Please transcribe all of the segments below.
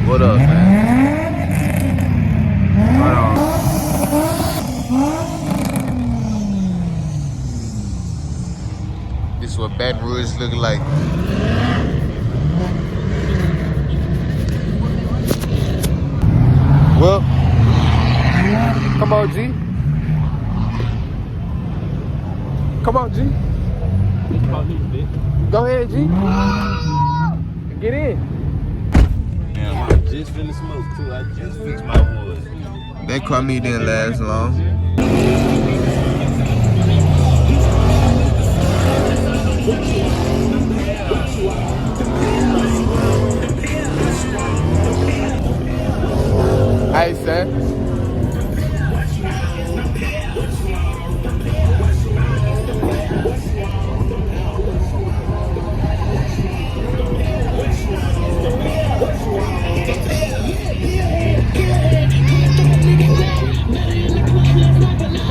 What up, man? Hold on. This is what Baton Rouge look like. Well, come on, G. Come on, G. Go ahead, G. Get in. Damn, I just finished smoke too. I just fixed my wood. That car meet didn't last long. Hey, sir.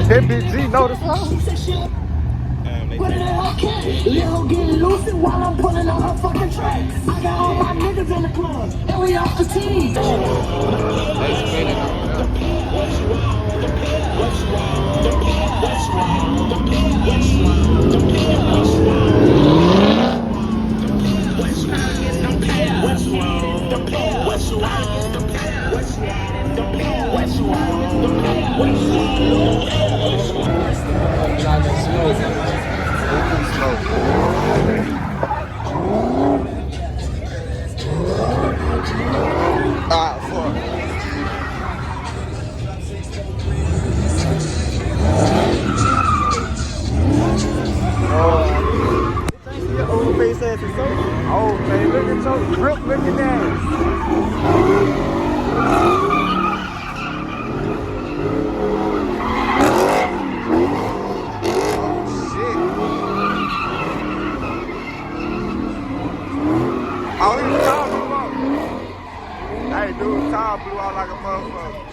That bitch G know the song. Little get lucid while I'm pulling on her fucking track. I got all my niggas in the club, and we off the team. Oh, man, look at your grip looking ass. Oh, he tall blew out. Hey, dude, tall blew out like a motherfucker.